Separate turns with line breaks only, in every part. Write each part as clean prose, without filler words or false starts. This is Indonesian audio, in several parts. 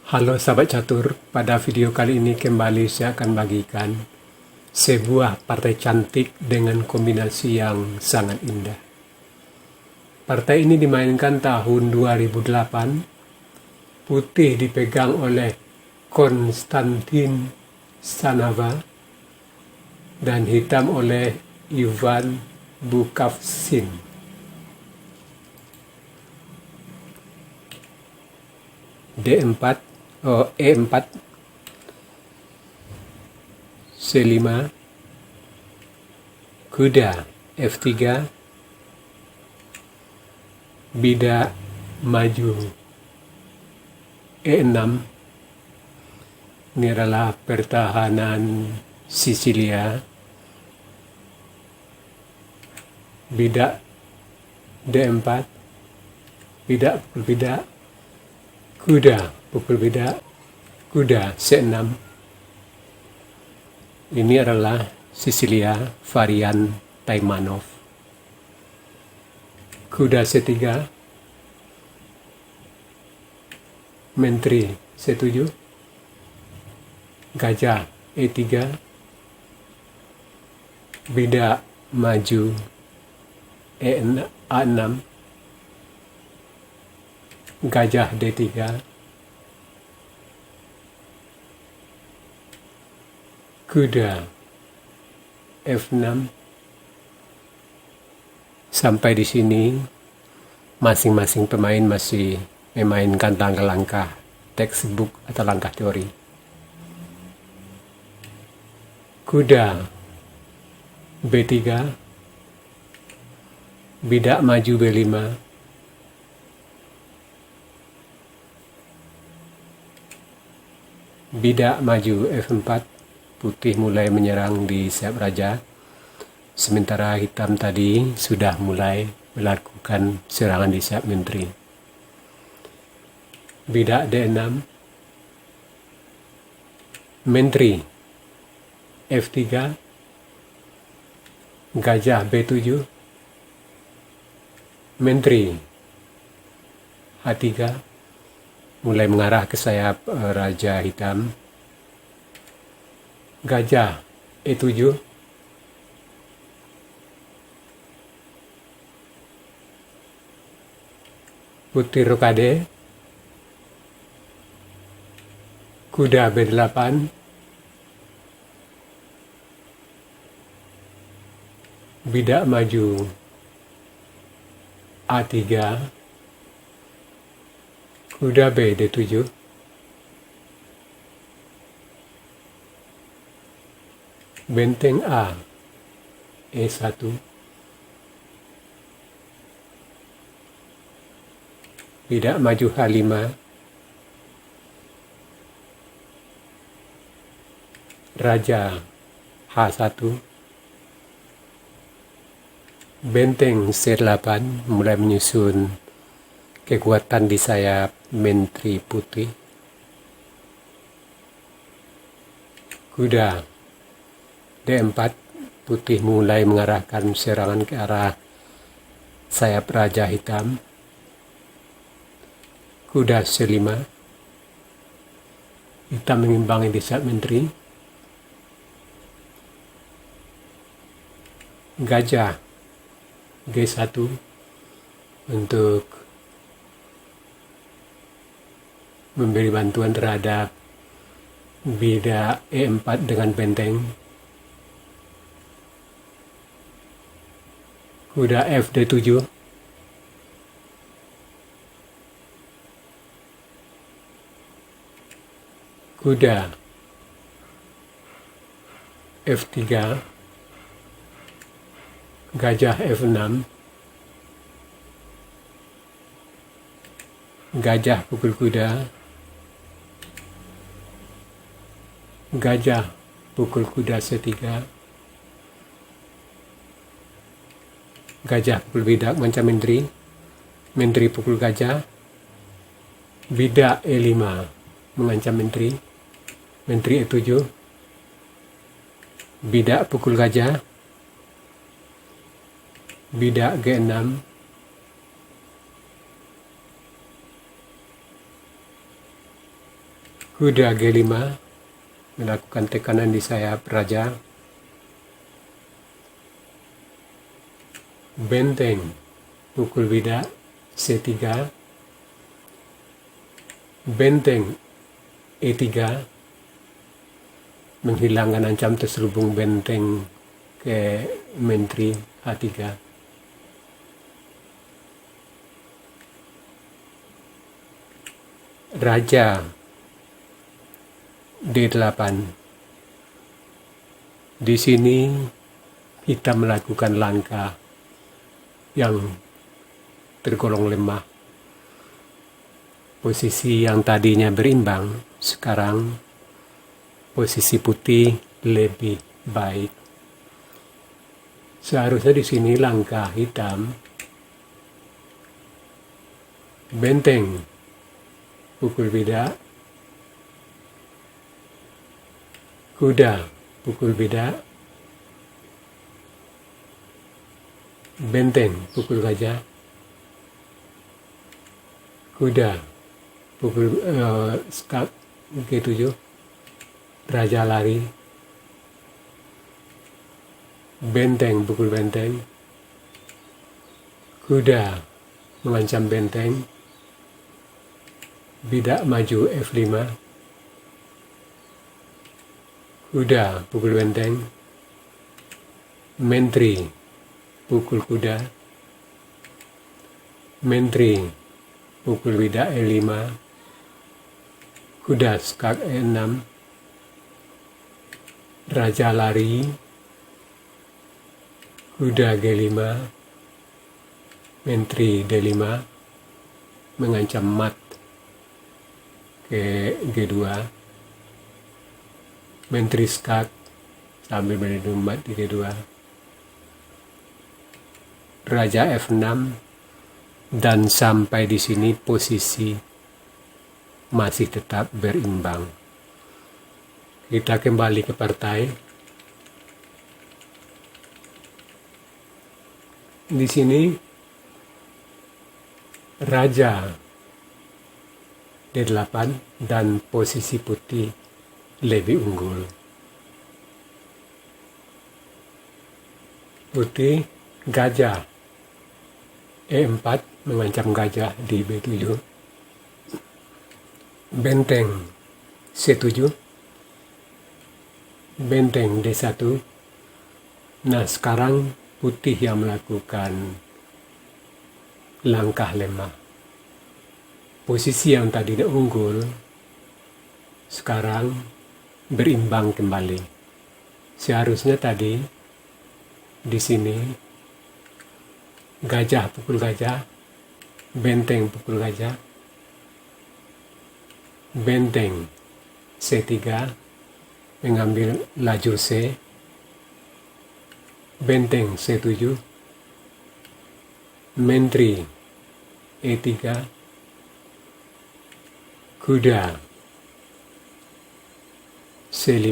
Halo sahabat catur, pada video kali ini kembali saya akan bagikan sebuah partai cantik dengan kombinasi yang sangat indah. Partai ini dimainkan tahun 2008, putih dipegang oleh Konstantin Stanava dan hitam oleh Ivan Bukavsin. E4, C5, kuda F3, bidak maju E6. Ini adalah pertahanan Sisilia. Bidak D4, bidak pukul bidak, kuda pukul bidak, kuda C6. Ini adalah Sisilia varian Taimanov. Kuda C3, menteri C7, gajah E3, bidak maju A6, gajah D3, kuda F6. Sampai di sini masing-masing pemain masih memainkan langkah-langkah textbook atau langkah teori. Kuda B3, bidak maju B5, bidak maju F4. Putih mulai menyerang di sayap raja, sementara hitam tadi sudah mulai melakukan serangan di sayap menteri. Bidak D6, menteri F3, gajah B7, menteri H3, mulai mengarah ke sayap raja hitam. Gajah E7, putih rokade, kuda B8, bidak maju A3, kuda B D7, benteng A E1, bidak maju H5, raja H1, benteng C8 mulai menyusun kekuatan di sayap menteri putih. Kuda D4, putih mulai mengarahkan serangan ke arah sayap raja hitam. Kuda C5, hitam mengimbangi di sayap menteri. Gajah G1 untuk memberi bantuan terhadap bidak E4 dengan benteng. Kuda F D7, kuda F3, gajah F6, gajah pukul kuda, gajah pukul kuda C3, gajah pukul bidak mengancam menteri, menteri pukul gajah, bidak E5 mengancam menteri, menteri E7, bidak pukul gajah, bidak G6, Kuda G5 melakukan tekanan di sayap raja. Benteng pukul bidak C3. Benteng E3 menghilangkan ancam terselubung benteng ke menteri A3. Raja D8. Di sini kita melakukan langkah yang tergolong lemah. Posisi yang tadinya berimbang, sekarang posisi putih lebih baik. Seharusnya di sini langkah hitam. Benteng pukul bidak. Kuda pukul bidak. Benteng pukul gajah. Kuda pukul skak G7. Raja lari. Benteng pukul benteng. Kuda mengancam benteng. Bidak maju F5. Kuda pukul benteng. Menteri pukul kuda. Menteri pukul bidak E5. Kuda skak E6. Raja lari. Kuda G5. Menteri D5 mengancam mat ke G2. Menteri skak sambil melindungi mat di G2. Raja F6, dan sampai di sini posisi masih tetap berimbang. Kita kembali ke partai. Di sini Raja D8 dan posisi putih lebih unggul. Putih gajah E4 mengancam gajah di B7. Benteng C7. Benteng D1. Nah, sekarang putih yang melakukan langkah lemah. Posisi yang tadinya unggul sekarang berimbang kembali. Seharusnya tadi di sini gajah pukul gajah, benteng pukul gajah, benteng C3 mengambil laju C, benteng C7, menteri E3, kuda C5,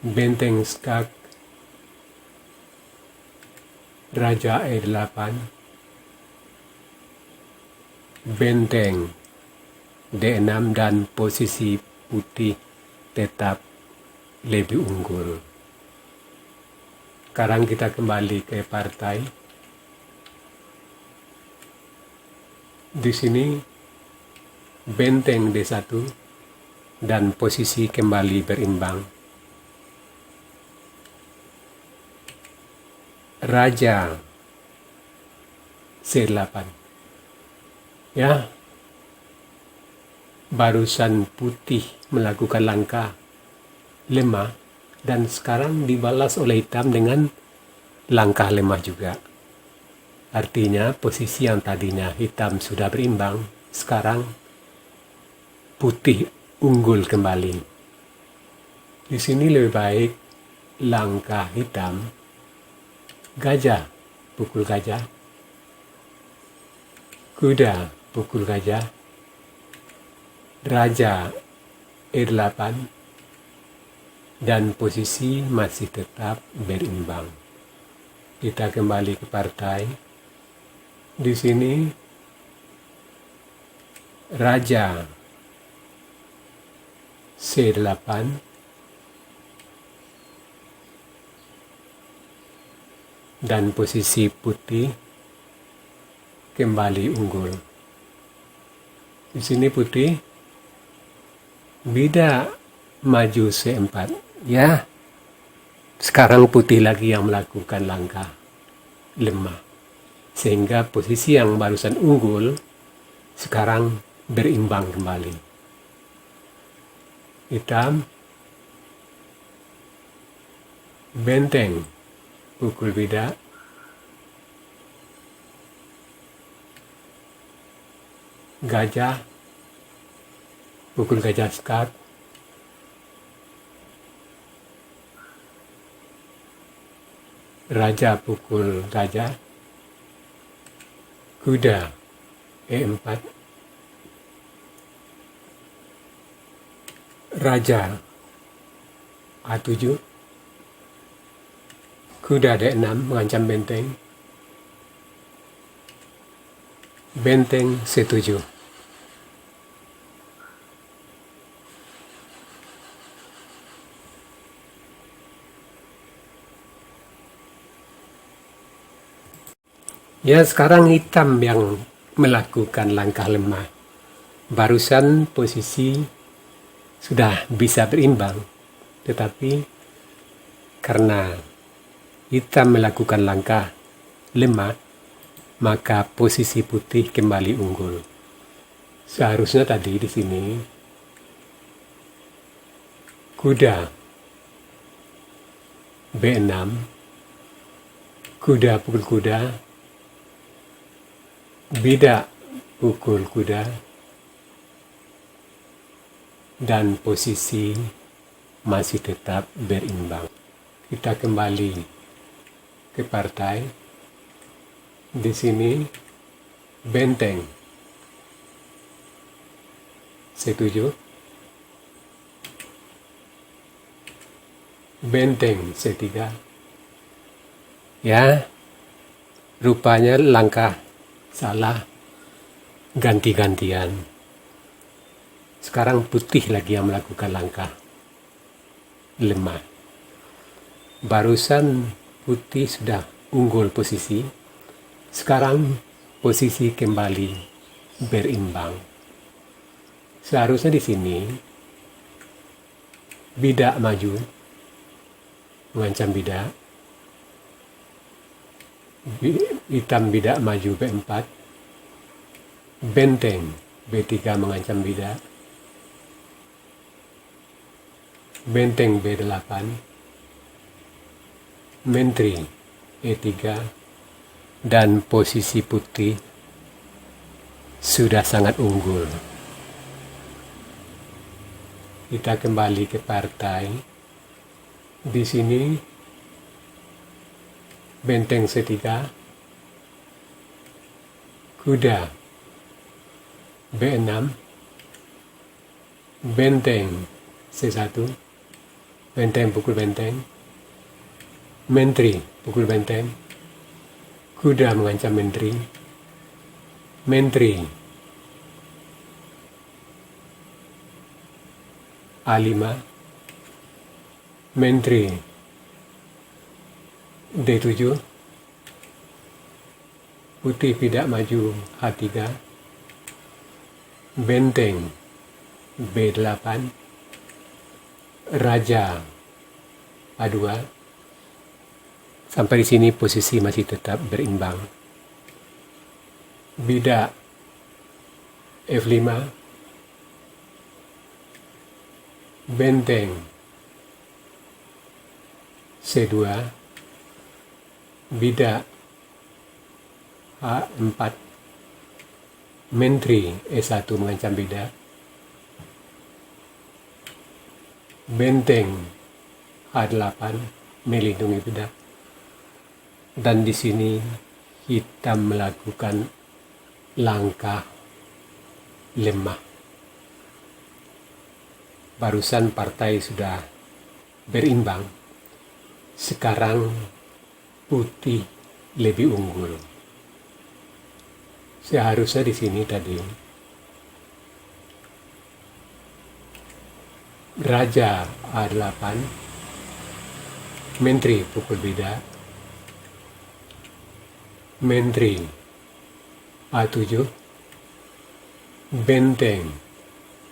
benteng skak, Raja E8, benteng D6, dan posisi putih tetap lebih unggul. Sekarang kita kembali ke partai. Di sini benteng D1 dan posisi kembali berimbang. Raja C8. Ya, barusan putih melakukan langkah lemah dan sekarang dibalas oleh hitam dengan langkah lemah juga. Artinya posisi yang tadinya hitam sudah berimbang, sekarang putih unggul kembali. Di sini lebih baik langkah hitam. Gajah pukul gajah. Kuda pukul gajah. Raja E8. Dan posisi masih tetap berimbang. Kita kembali ke partai. Di sini Raja C8 dan posisi putih kembali unggul. Di sini putih bida maju C4. Ya, sekarang putih lagi yang melakukan langkah lemah. Sehingga posisi yang barusan unggul sekarang berimbang kembali. Hitam benteng pukul bida, gajah pukul gajah skat, raja pukul gajah, kuda E4, raja A7, kuda D6 mengancam benteng, benteng C7. Ya, sekarang hitam yang melakukan langkah lemah. Barusan posisi sudah bisa berimbang, tetapi karena hitam melakukan langkah lemah, maka posisi putih kembali unggul. Seharusnya tadi di sini kuda B6, kuda pukul kuda, bida pukul kuda, dan posisi masih tetap berimbang. Kita kembali ke partai. Di sini benteng C7, benteng C3. Ya, rupanya langkah salah, ganti-gantian. Sekarang putih lagi yang melakukan langkah lemah. Barusan putih sudah unggul posisi, sekarang posisi kembali berimbang. Seharusnya di sini bida maju mengancam bida, hitam bida maju B4, benteng B3 mengancam bida, benteng B8, menteri E3, dan posisi putih sudah sangat unggul. Kita kembali ke partai. Di sini benteng C3, kuda B6, benteng C1, benteng pukul benteng, menteri pukul benteng, kuda mengancam menteri, menteri A5, menteri D7, putih tidak maju H3, benteng B8, raja A2. Sampai di sini posisi masih tetap berimbang. Bida F5, benteng C2, bida A4, menteri E1 mengancam bida, benteng A8 melindungi bida, dan di sini hitam melakukan langkah lemah. Barusan partai sudah berimbang, sekarang putih lebih unggul. Seharusnya di sini tadi Raja A8, Menteri pukul beda, Menteri A7, Benteng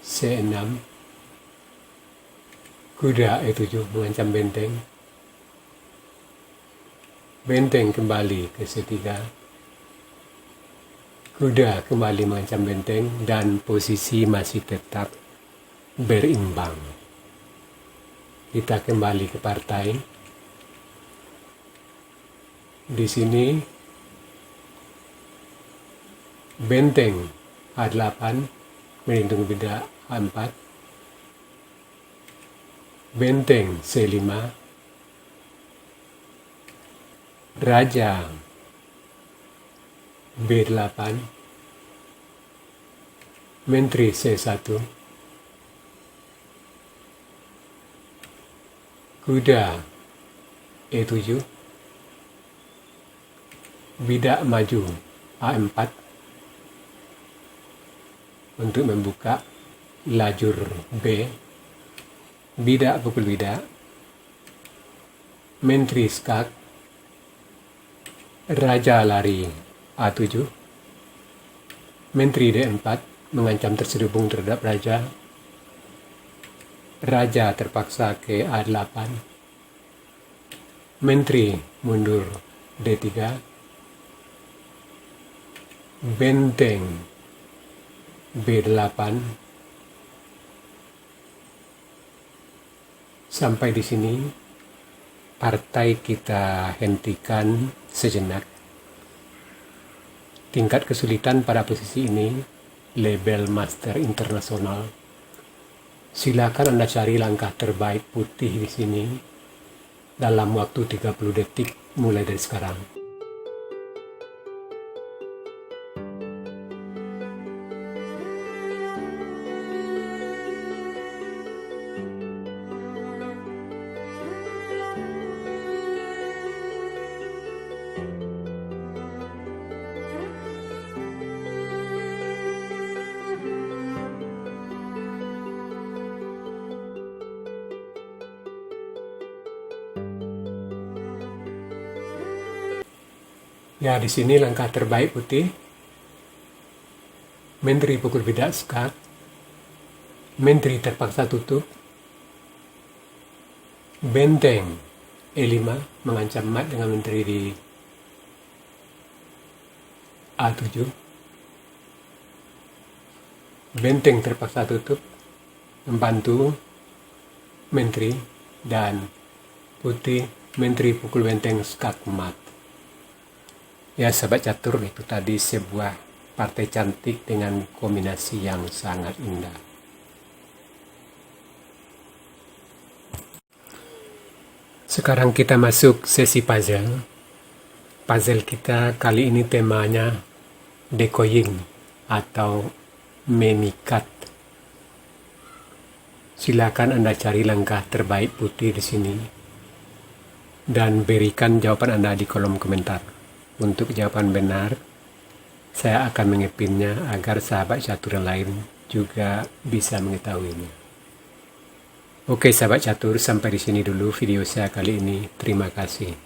C6, kuda E7 mengancam benteng, benteng kembali ke C3, kuda kembali mengancam benteng, dan posisi masih tetap berimbang. Kita kembali ke partai. Di sini benteng A8 melindungi beda A4, benteng C5, raja B8, menteri C1, kuda E7, bidak maju A4 untuk membuka lajur B, bidak pukul bidak, menteri skak, raja lari A7, menteri D4 mengancam terselubung terhadap raja, raja terpaksa ke A8, menteri mundur D3, benteng B8. Sampai di sini partai kita hentikan sejenak. Tingkat kesulitan pada posisi ini label Master Internasional. Silakan Anda cari langkah terbaik putih di sini dalam waktu 30 detik mulai dari sekarang. Ya, di sini langkah terbaik putih. Menteri pukul bidak skak. Menteri terpaksa tutup. Benteng E5 mengancam mat dengan menteri di A7. Benteng terpaksa tutup membantu menteri, dan putih menteri pukul benteng skak mat. Ya, sahabat catur, itu tadi sebuah partai cantik dengan kombinasi yang sangat indah. Sekarang kita masuk sesi puzzle. Puzzle kita kali ini temanya decoying atau memikat. Silakan Anda cari langkah terbaik putih di sini dan berikan jawaban Anda di kolom komentar. Untuk jawaban benar, saya akan mengepinnya agar sahabat catur yang lain juga bisa mengetahuinya. Oke sahabat catur, sampai di sini dulu video saya kali ini. Terima kasih.